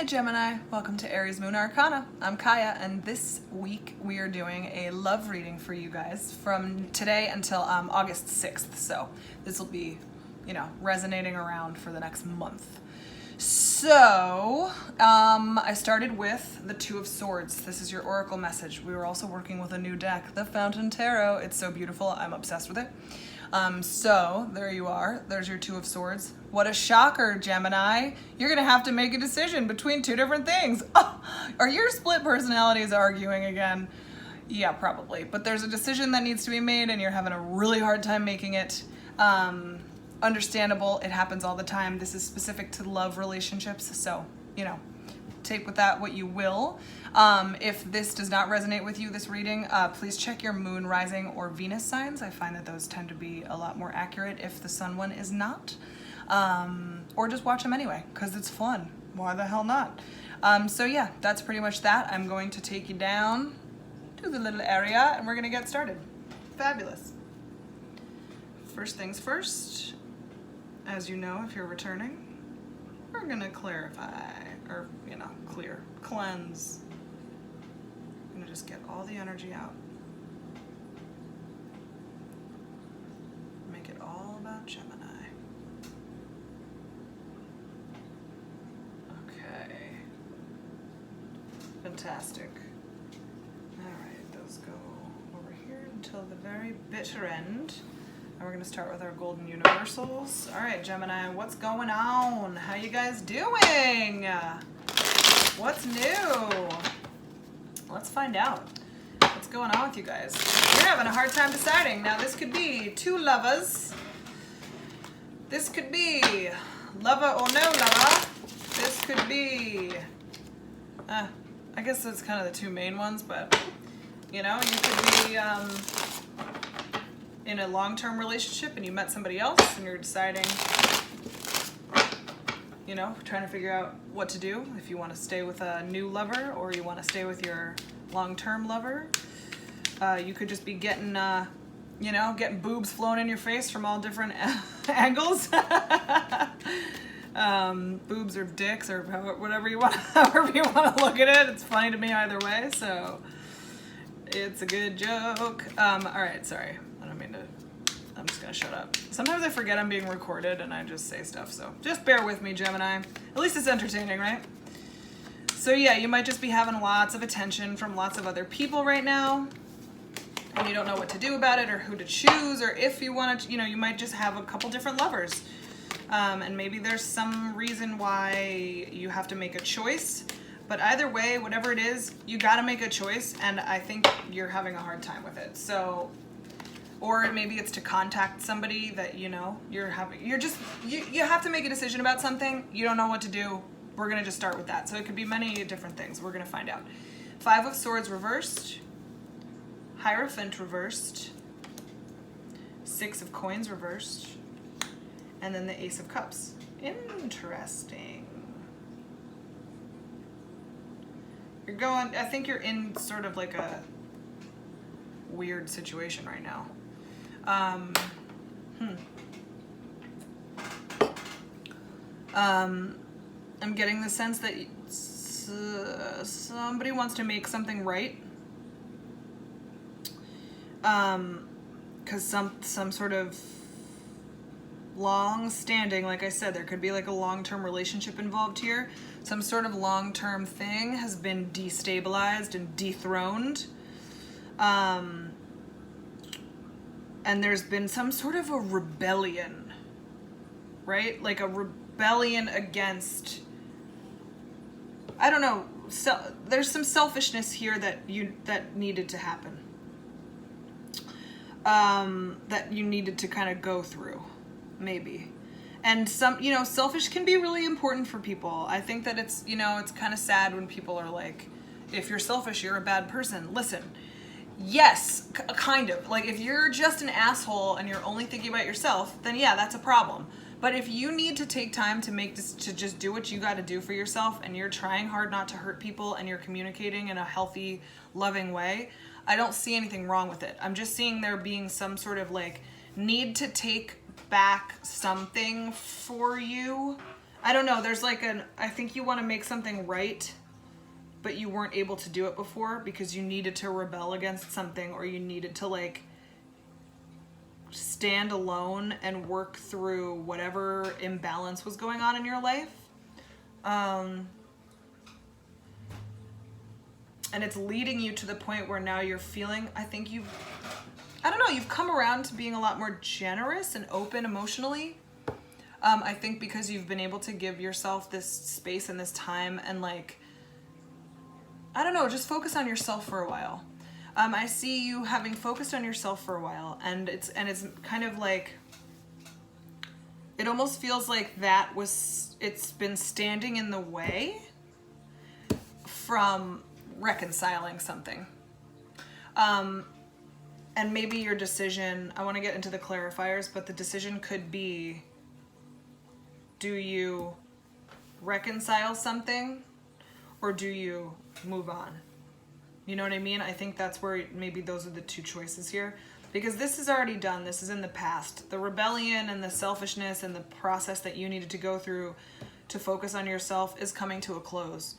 Hi Gemini, welcome to Aries Moon Arcana. I'm Kaya, and this week we are doing a love reading for you guys from today until August 6th. So this will be, resonating around for the next month. So I started with the Two of Swords. This is your oracle message. We were also working with a new deck, the Fountain Tarot. It's so beautiful. I'm obsessed with it. So there you are. There's your Two of Swords. What a shocker, Gemini. You're going to have to make a decision between two different things. Oh, are your split personalities arguing again? Yeah, probably. But there's a decision that needs to be made and you're having a really hard time making it. Understandable. It happens all the time. This is specific to love relationships. So, take with that what you will. If this does not resonate with you, this reading, please check your moon, rising, or Venus signs. I find that those tend to be a lot more accurate if the sun one is not. Or just watch them anyway, because it's fun. Why the hell not? So yeah, that's pretty much that. I'm going to take you down to the little area and we're going to get started. Fabulous. First things first, as you know, if you're returning, we're going to clarify, or, cleanse. I'm going to just get all the energy out. Make it all about Gemini. Okay. Fantastic. All right, those go over here until the very bitter end. And we're going to start with our golden universals. All right, Gemini, what's going on? How you guys doing? What's new? Let's find out. What's going on with you guys? You're having a hard time deciding. Now, this could be two lovers. This could be lover or no lover. This could be, I guess that's kind of the two main ones, but, you could be in a long-term relationship and you met somebody else and you're deciding, trying to figure out what to do, if you want to stay with a new lover or you want to stay with your long-term lover. You could just be getting, getting boobs flown in your face from all different angles. Boobs or dicks or whatever you want, however you want to look at it. It's funny to me either way, so it's a good joke. All right, sorry. I'm just gonna shut up. Sometimes I forget I'm being recorded and I just say stuff, so just bear with me, Gemini. At least it's entertaining, right? So yeah, you might just be having lots of attention from lots of other people right now, and you don't know what to do about it or who to choose, or if you want to, you might just have a couple different lovers. And maybe there's some reason why you have to make a choice. But either way, whatever it is, you got to make a choice, and I think you're having a hard time with it. So, or maybe it's to contact somebody that you have to make a decision about something. You don't know what to do. We're going to just start with that. So it could be many different things. We're going to find out. Five of Swords reversed. Hierophant reversed. Six of Coins reversed. And then the Ace of Cups. Interesting. I think you're in sort of like a weird situation right now. I'm getting the sense that somebody wants to make something right. Because some sort of long-standing, like I said, there could be like a long-term relationship involved here. Some sort of long-term thing has been destabilized and dethroned. And there's been some sort of a rebellion, right? Like a rebellion against, I don't know, there's some selfishness here that needed to happen. That you needed to kind of go through, maybe. And selfish can be really important for people. I think that it's kind of sad when people are like, if you're selfish, you're a bad person. Listen, yes, kind of. Like, if you're just an asshole and you're only thinking about yourself, then yeah, that's a problem. But if you need to take time to just do what you got to do for yourself, and you're trying hard not to hurt people, and you're communicating in a healthy, loving way, I don't see anything wrong with it. I'm just seeing there being some sort of like need to take back something for you I don't know, there's like I think you want to make something right, but you weren't able to do it before because you needed to rebel against something, or you needed to like stand alone and work through whatever imbalance was going on in your life. And it's leading you to the point where now you're feeling, I think you've come around to being a lot more generous and open emotionally. I think because you've been able to give yourself this space and this time and like, I don't know, just focus on yourself for a while. I see you having focused on yourself for a while, and it's kind of like, it almost feels like it's been standing in the way from reconciling something. And maybe your decision, I want to get into the clarifiers, but the decision could be, do you reconcile something or do you move on? You know what I mean? I think that's where maybe those are the two choices here, because this is already done. This is in the past. The rebellion and the selfishness and the process that you needed to go through to focus on yourself is coming to a close.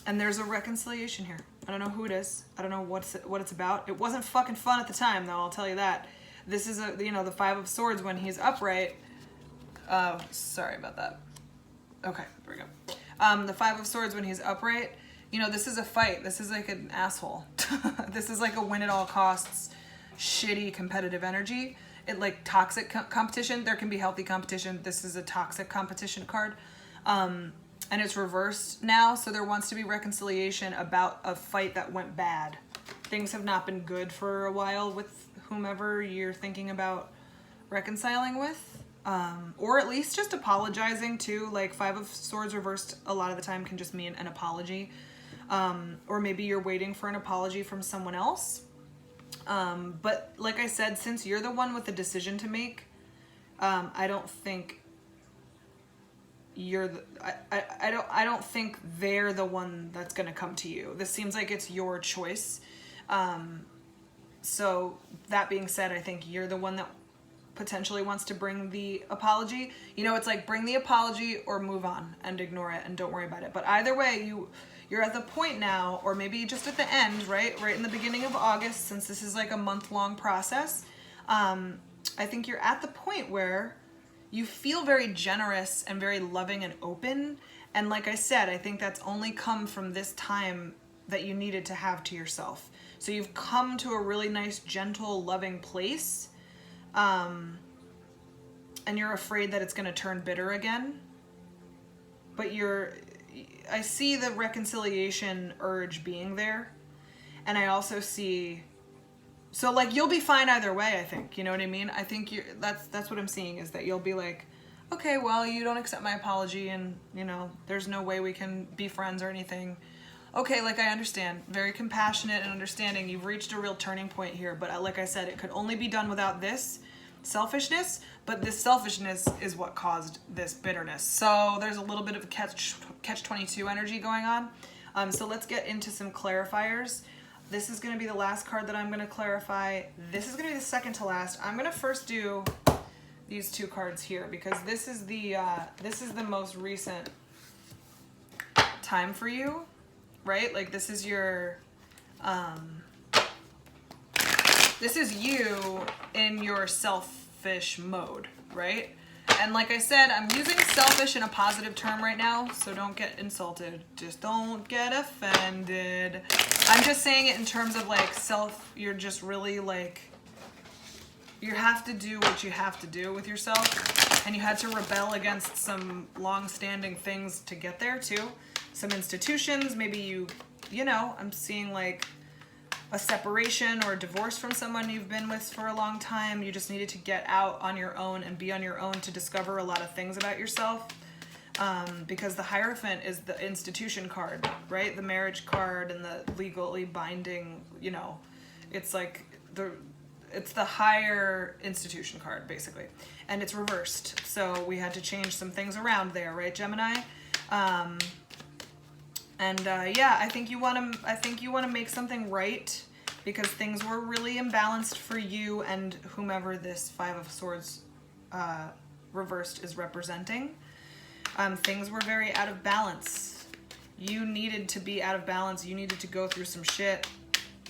And there's a reconciliation here. I don't know who it is. I don't know what it's about. It wasn't fucking fun at the time, though, I'll tell you that. This is the Five of Swords when he's upright. Sorry about that. Okay, there we go. The Five of Swords when he's upright, this is a fight. This is like an asshole. This is like a win at all costs, shitty competitive energy. It like toxic competition. There can be healthy competition. This is a toxic competition card. And it's reversed now. So there wants to be reconciliation about a fight that went bad. Things have not been good for a while with whomever you're thinking about reconciling with. Or at least just apologizing too. Like Five of Swords reversed a lot of the time can just mean an apology. Or maybe you're waiting for an apology from someone else. But like I said, since you're the one with the decision to make, I don't think I don't think they're the one that's going to come to you. This seems like it's your choice. So that being said, I think you're the one that potentially wants to bring the apology. It's like bring the apology or move on and ignore it and don't worry about it. But either way, you're at the point now, or maybe just at the end, right in the beginning of August, since this is like a month-long process. I think you're at the point where you feel very generous and very loving and open. And like I said, I think that's only come from this time that you needed to have to yourself. So you've come to a really nice, gentle, loving place. And you're afraid that it's going to turn bitter again. But I see the reconciliation urge being there. And I also see, so like you'll be fine either way, I think. You know what I mean? I think that's what I'm seeing, is that you'll be like, okay, well, you don't accept my apology and, there's no way we can be friends or anything. Okay, like I understand. Very compassionate and understanding. You've reached a real turning point here. But like I said, it could only be done without this selfishness. But this selfishness is what caused this bitterness. So there's a little bit of catch-22 energy going on. So let's get into some clarifiers. This is going to be the last card that I'm going to clarify. This is going to be the second to last. I'm going to first do these two cards here because this is the most recent time for you, right? Like this is your this is you in your selfish mode, right? And like I said, I'm using selfish in a positive term right now, so don't get insulted. Just don't get offended. I'm just saying it in terms of like you're just really like, you have to do what you have to do with yourself, and you had to rebel against some long-standing things to get there too. Some institutions, maybe I'm seeing like a separation or a divorce from someone you've been with for a long time. You just needed to get out on your own and be on your own to discover a lot of things about yourself. Because the Hierophant is the institution card, right? The marriage card and the legally binding, it's like it's the higher institution card basically. And it's reversed. So we had to change some things around there, right, Gemini? I think you want to make something right because things were really imbalanced for you and whomever this Five of Swords reversed is representing. Things were very out of balance. You needed to be out of balance. You needed to go through some shit.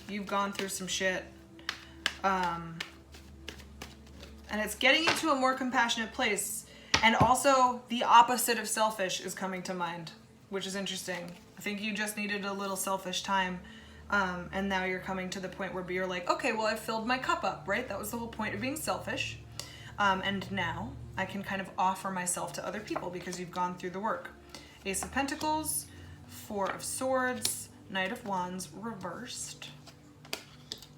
You've gone through some shit. And it's getting you to a more compassionate place. And also, the opposite of selfish is coming to mind, which is interesting. I think you just needed a little selfish time. And now you're coming to the point where you're like, okay, well, I've filled my cup up, right? That was the whole point of being selfish. And now I can kind of offer myself to other people because you've gone through the work. Ace of Pentacles, Four of Swords, Knight of Wands reversed,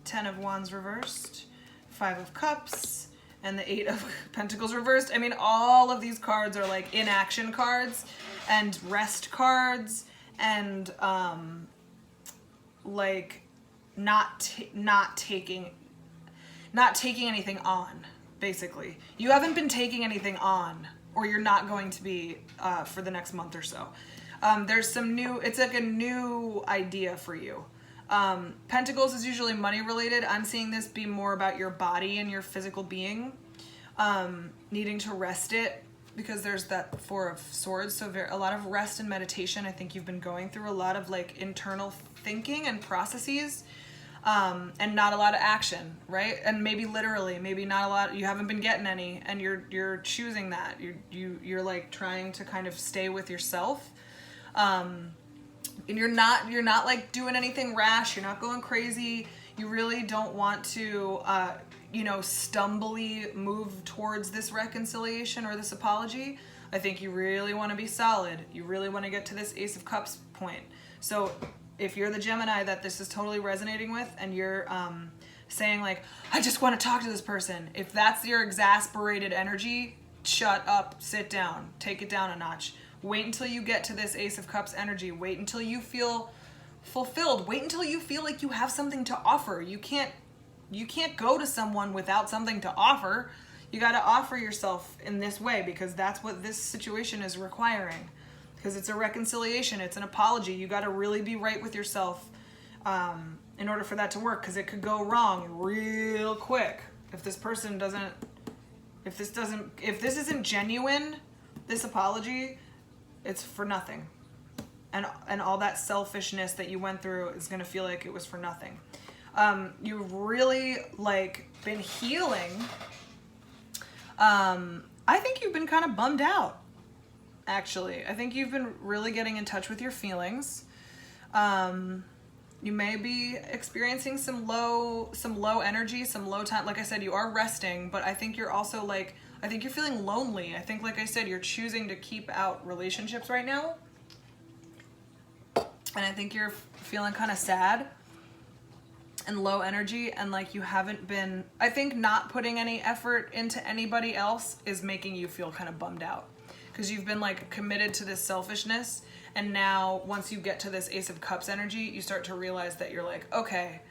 Ten of Wands reversed, Five of Cups, and the Eight of Pentacles reversed. I mean, all of these cards are like inaction cards and rest cards and like not taking anything on. Basically, you haven't been taking anything on, or you're not going to be for the next month or so. There's some new, it's like a new idea for you. Pentacles is usually money related. I'm seeing this be more about your body and your physical being, needing to rest it, because there's that Four of Swords. So a lot of rest and meditation. I think you've been going through a lot of like internal thinking and processes. And not a lot of action, right? And maybe literally, maybe not a lot. You haven't been getting any, and you're choosing that. You're like trying to kind of stay with yourself, and you're not like doing anything rash. You're not going crazy. You really don't want to, stumbly move towards this reconciliation or this apology. I think you really want to be solid. You really want to get to this Ace of Cups point. So if you're the Gemini that this is totally resonating with, and you're saying like, I just want to talk to this person. If that's your exasperated energy, shut up, sit down, take it down a notch. Wait until you get to this Ace of Cups energy. Wait until you feel fulfilled. Wait until you feel like you have something to offer. You can't go to someone without something to offer. You got to offer yourself in this way, because that's what this situation is requiring. Because it's a reconciliation, it's an apology. You got to really be right with yourself in order for that to work, because it could go wrong real quick if this person doesn't, if this isn't genuine, this apology, it's for nothing, and all that selfishness that you went through is going to feel like it was for nothing. You've really like been healing. I think you've been kind of bummed out. Actually, I think you've been really getting in touch with your feelings. You may be experiencing some low energy, some low time. Like I said, you are resting, but I think you're also like, I think you're feeling lonely. I think, like I said, you're choosing to keep out relationships right now. And I think you're feeling kind of sad and low energy, and like you haven't been, I think not putting any effort into anybody else is making you feel kind of bummed out. Because you've been like committed to this selfishness, and now once you get to this Ace of Cups energy, you start to realize that you're like, okay,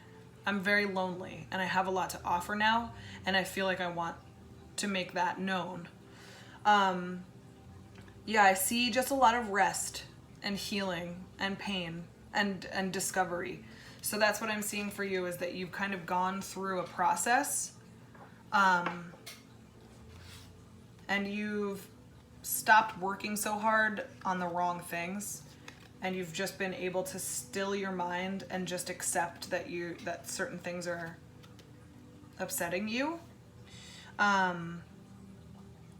I'm very lonely and I have a lot to offer now, and I feel like I want to make that known. Yeah, I see just a lot of rest and healing and pain and discovery. So that's what I'm seeing for you, is that you've kind of gone through a process, and you've stopped working so hard on the wrong things, and you've just been able to still your mind and just accept that certain things are upsetting you. Yeah,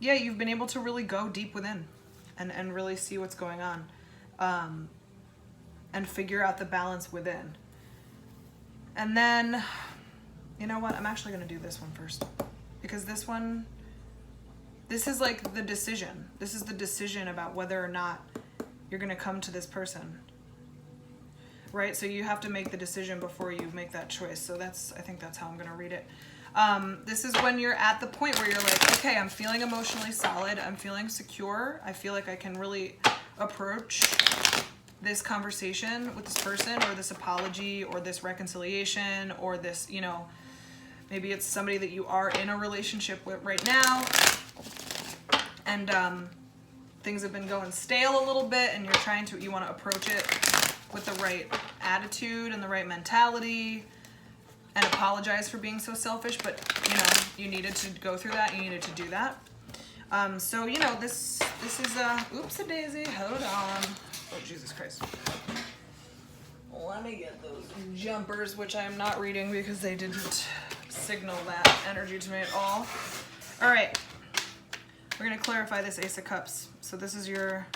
you've been able to really go deep within and really see what's going on, and figure out the balance within. And then, you know what, I'm actually going to do this one first, because this is like the decision. This is the decision about whether or not you're going to come to this person, right? So you have to make the decision before you make that choice. So I think that's how I'm going to read it. This is when you're at the point where you're like, okay, I'm feeling emotionally solid. I'm feeling secure. I feel like I can really approach this conversation with this person, or this apology, or this reconciliation, or this, maybe it's somebody that you are in a relationship with right now, and things have been going stale a little bit, and you want to approach it with the right attitude and the right mentality, and apologize for being so selfish, but you needed to go through that, you needed to do that. So, you know, this is a, oops-a-daisy, hold on. Oh, Jesus Christ. Let me get those jumpers, which I am not reading because they didn't signal that energy to me at all. All right, we're gonna clarify this Ace of Cups. So this is your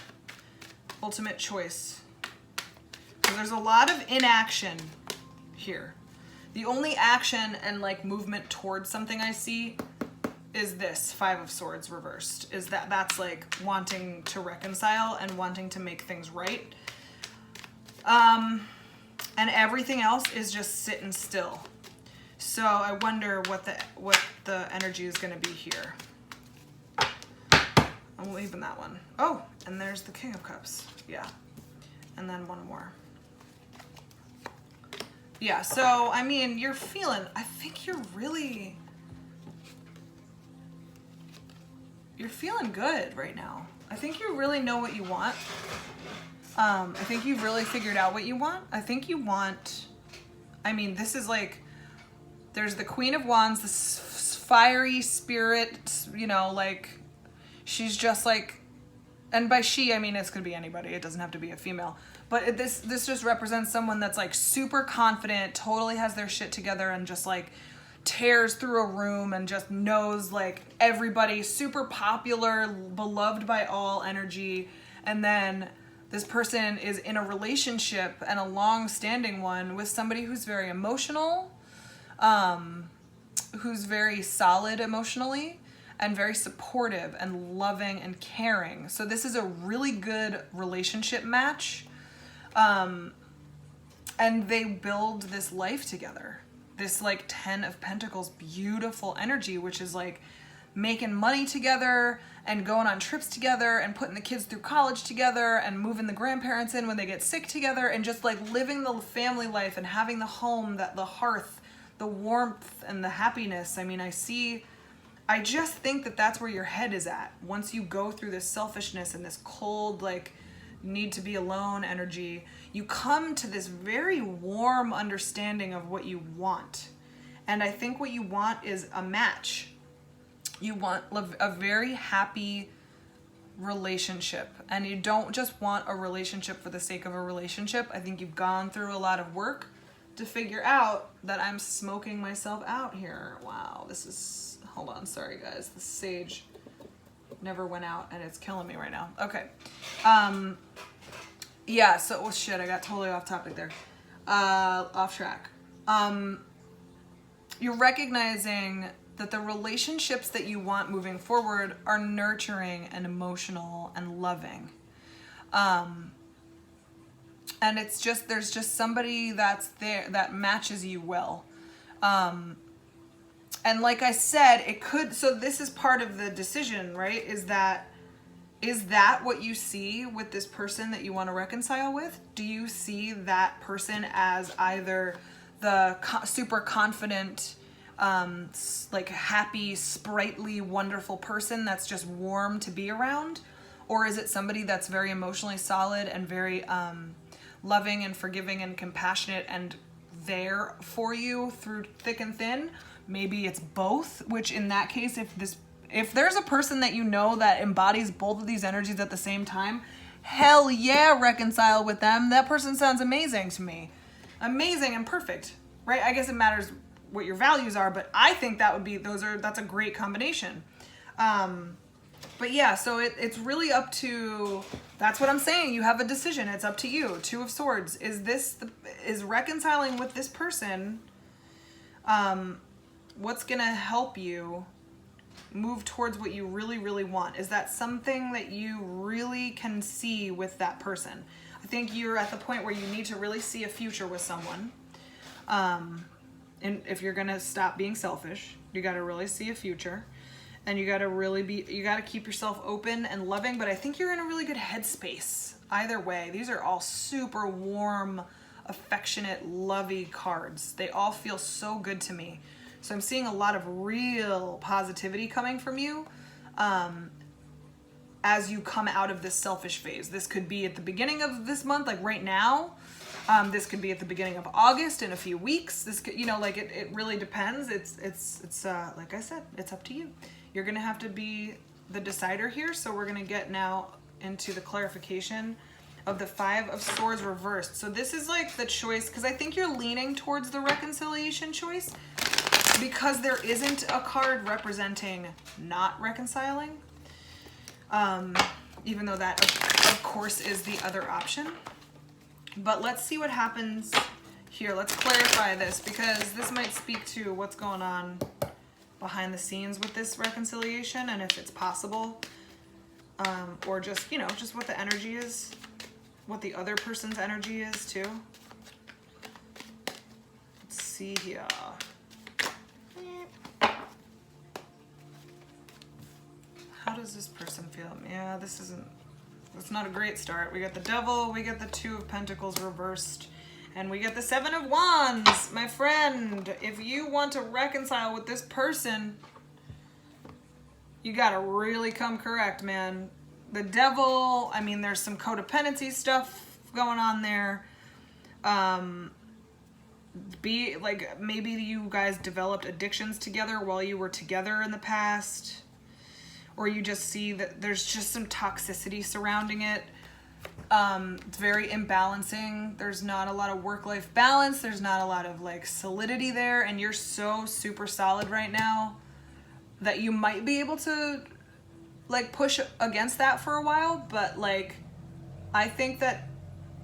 ultimate choice. So there's a lot of inaction here. The only action and like movement towards something I see is this Five of Swords reversed. Is that's like wanting to reconcile and wanting to make things right. And everything else is just sitting still. So I wonder what the energy is going to be here. I'm leaving that one. Oh, and there's the King of Cups. Yeah. And then one more. Yeah, so, I mean, you're feeling, I think you're feeling good right now. I think you really know what you want. I think you've really figured out what you want. I think you want, I mean, this is like, there's the Queen of Wands, this fiery spirit, you know, like, she's just like, and by she, I mean, it's could be anybody. It doesn't have to be a female. But this just represents someone that's like super confident, totally has their shit together, and just like tears through a room and just knows like everybody, super popular, beloved by all energy. And then this person is in a relationship, and a long-standing one, with somebody who's very emotional, who's very solid emotionally, and very supportive and loving and caring. So this is a really good relationship match. And they build this life together. This like 10 of Pentacles, beautiful energy, which is like making money together and going on trips together and putting the kids through college together and moving the grandparents in when they get sick together, and just like living the family life and having the home, that the hearth, the warmth and the happiness. I mean, I just think that that's where your head is at. Once you go through this selfishness and this cold, like, need to be alone energy, you come to this very warm understanding of what you want. And I think what you want is a match. You want a very happy relationship. And you don't just want a relationship for the sake of a relationship. I think you've gone through a lot of work to figure out that I'm smoking myself out here. Wow, this is, hold on, sorry guys. The sage never went out and it's killing me right now. Okay. Yeah, so, oh shit, I got totally off topic there. Off track. You're recognizing that the relationships that you want moving forward are nurturing and emotional and loving. And it's just, there's just somebody that's there that matches you well. And like I said, it could, so this is part of the decision, right? Is that what you see with this person that you want to reconcile with? Do you see that person as either the super confident, like happy, sprightly, wonderful person that's just warm to be around? Or is it somebody that's very emotionally solid and very loving and forgiving and compassionate and there for you through thick and thin? Maybe it's both, which in that case, if there's a person that you know that embodies both of these energies at the same time, hell yeah, reconcile with them. That person sounds amazing to me. Amazing and perfect, right? I guess it matters what your values are, but I think that would be, that's a great combination. But yeah, so it's really up to, that's what I'm saying. You have a decision. It's up to you. Two of Swords. Is reconciling with this person, what's going to help you move towards what you really, really want? Is that something that you really can see with that person? I think you're at the point where you need to really see a future with someone. And if you're going to stop being selfish, you got to really see a future. And you got to keep yourself open and loving. But I think you're in a really good headspace. Either way, these are all super warm, affectionate, lovey cards. They all feel so good to me. So I'm seeing a lot of real positivity coming from you as you come out of this selfish phase. This could be at the beginning of this month, like right now. This could be at the beginning of August, in a few weeks. This could, you know, like it really depends. It's like I said, it's up to you. You're gonna have to be the decider here. So we're going to get now into the clarification of the Five of Swords reversed. So this is like the choice, because I think you're leaning towards the reconciliation choice because there isn't a card representing not reconciling. Even though that of course is the other option. But let's see what happens here. Let's clarify this, because this might speak to what's going on behind the scenes with this reconciliation, and if it's possible, or just, you know, just what the energy is, what the other person's energy is too. Let's see here. How does this person feel? Yeah, it's not a great start. We got the Devil, we get the Two of Pentacles reversed, and we get the Seven of Wands. My friend, if you want to reconcile with this person, you gotta really come correct, man. The Devil, I mean, there's some codependency stuff going on there. Maybe you guys developed addictions together while you were together in the past. Or you just see that there's just some toxicity surrounding it. It's very imbalancing. There's not a lot of work-life balance. There's not a lot of like solidity there. And you're so super solid right now that you might be able to like push against that for a while. But like, I think that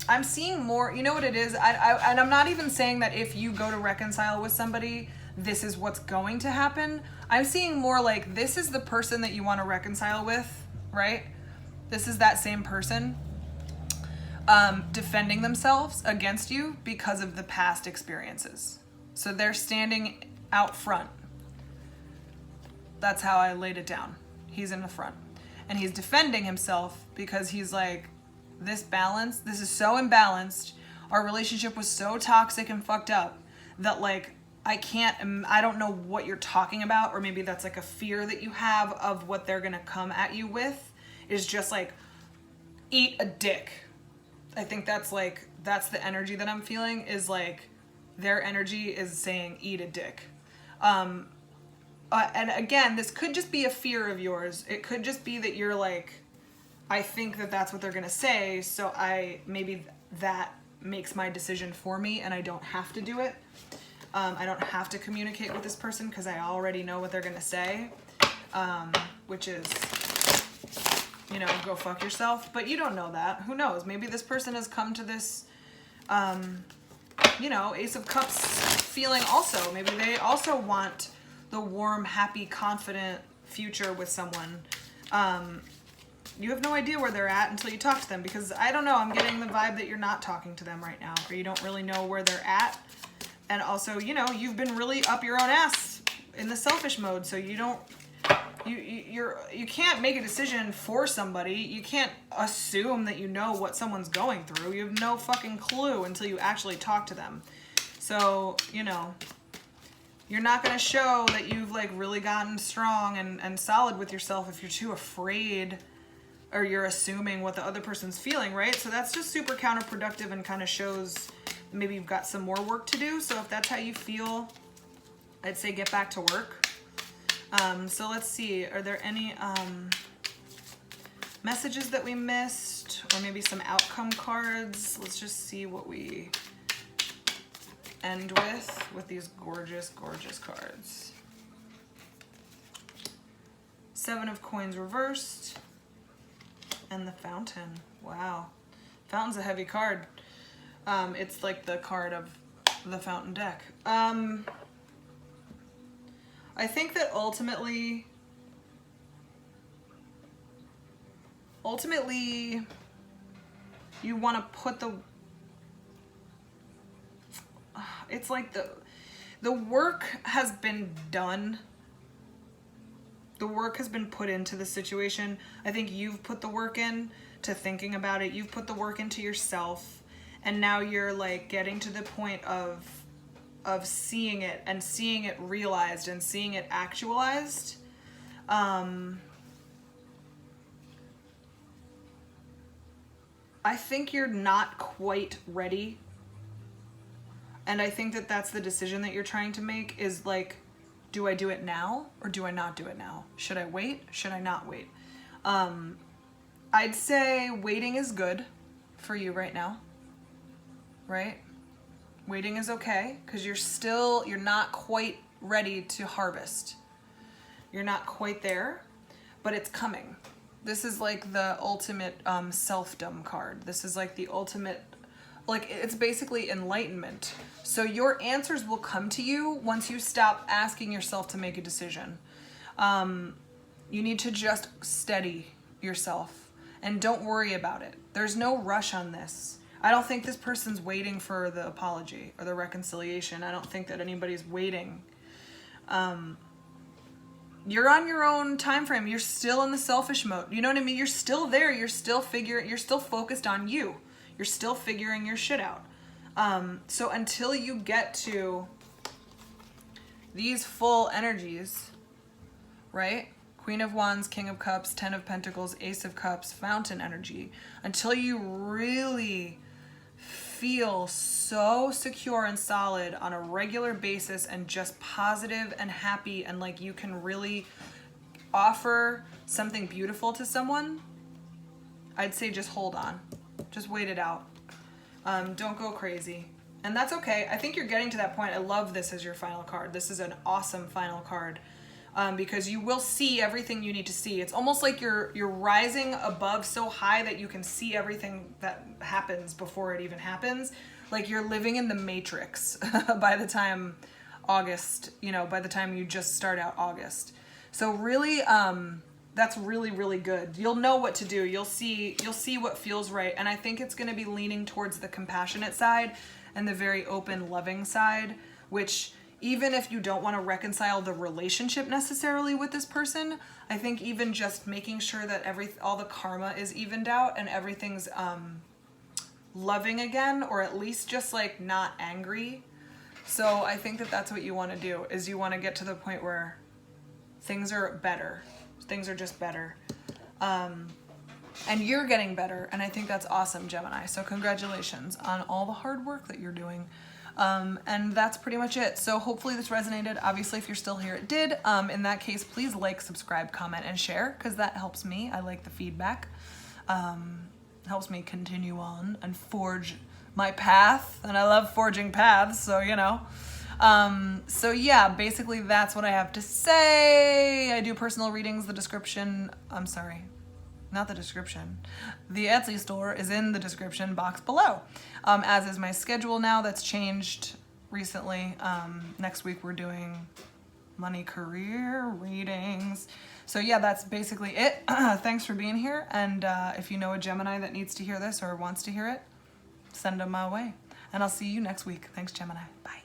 I'm seeing more, you know what it is? And I'm not even saying that if you go to reconcile with somebody, this is what's going to happen. I'm seeing more like this is the person that you want to reconcile with, right? This is that same person defending themselves against you because of the past experiences. So they're standing out front. That's how I laid it down. He's in the front. And he's defending himself because he's like, this is so imbalanced. Our relationship was so toxic and fucked up that like, I don't know what you're talking about, or maybe that's like a fear that you have of what they're gonna come at you with, is just like, eat a dick. I think that's the energy that I'm feeling, is like, their energy is saying, eat a dick. And again, this could just be a fear of yours. It could just be that you're like, I think that that's what they're gonna say, so maybe that makes my decision for me and I don't have to do it. I don't have to communicate with this person because I already know what they're going to say, which is, you know, go fuck yourself. But you don't know that. Who knows? Maybe this person has come to this, you know, Ace of Cups feeling also. Maybe they also want the warm, happy, confident future with someone. You have no idea where they're at until you talk to them, because I don't know, I'm getting the vibe that you're not talking to them right now, or you don't really know where they're at. And also, you know, you've been really up your own ass in the selfish mode, so you can't make a decision for somebody. You can't assume that you know what someone's going through. You have no fucking clue until you actually talk to them. So, you know, you're not going to show that you've like really gotten strong and solid with yourself if you're too afraid, or you're assuming what the other person's feeling, right? So that's just super counterproductive and kind of shows maybe you've got some more work to do. So if that's how you feel, I'd say get back to work. So let's see, are there any messages that we missed, or maybe some outcome cards? Let's just see what we end with these gorgeous, gorgeous cards. Seven of Coins reversed, and the Fountain. Wow, Fountain's a heavy card. It's like the card of the Fountain deck. I think that ultimately you want to put it's like the work has been done. The work has been put into the situation. I think you've put the work in to thinking about it. You've put the work into yourself, and now you're like getting to the point of seeing it, and seeing it realized, and seeing it actualized. I think you're not quite ready. And I think that that's the decision that you're trying to make, is like, Do I do it now or do I not do it now? Should I wait? Should I not wait? I'd say waiting is good for you right now, right? Waiting is okay because you're not quite ready to harvest. You're not quite there, but it's coming. This is like the ultimate selfdom card. This is like the ultimate, like it's basically enlightenment. So your answers will come to you once you stop asking yourself to make a decision. You need to just steady yourself and don't worry about it. There's no rush on this. I don't think this person's waiting for the apology or the reconciliation. I don't think that anybody's waiting. You're on your own time frame. You're still in the selfish mode. You know what I mean? You're still there. You're still focused on you. You're still figuring your shit out. So until you get to these full energies, right? Queen of Wands, King of Cups, Ten of Pentacles, Ace of Cups, Fountain energy, until you really feel so secure and solid on a regular basis and just positive and happy and like you can really offer something beautiful to someone, I'd say just hold on. Just wait it out. Don't go crazy. And that's okay. I think you're getting to that point. I love this as your final card. This is an awesome final card. Because you will see everything you need to see. It's almost like you're rising above so high that you can see everything that happens before it even happens. Like you're living in the Matrix by the time August, by the time you just start out August. So really, that's really, really good. You'll know what to do. You'll see what feels right. And I think it's going to be leaning towards the compassionate side and the very open, loving side, which even if you don't want to reconcile the relationship necessarily with this person, I think even just making sure that all the karma is evened out and everything's loving again, or at least just like not angry. So I think that that's what you want to do, is you want to get to the point where things are better. Things are just better. And you're getting better. And I think that's awesome, Gemini. So congratulations on all the hard work that you're doing. And that's pretty much it. So hopefully this resonated. Obviously, if you're still here, it did. In that case, please like, subscribe, comment, and share, because that helps me. I like the feedback. Helps me continue on and forge my path. And I love forging paths, so so yeah, basically that's what I have to say. I do personal readings. The description, I'm sorry, not the description. The Etsy store is in the description box below, as is my schedule now. That's changed recently. Next week we're doing money career readings. So yeah, that's basically it. Thanks for being here. And if you know a Gemini that needs to hear this or wants to hear it, send them my way. And I'll see you next week. Thanks, Gemini. Bye.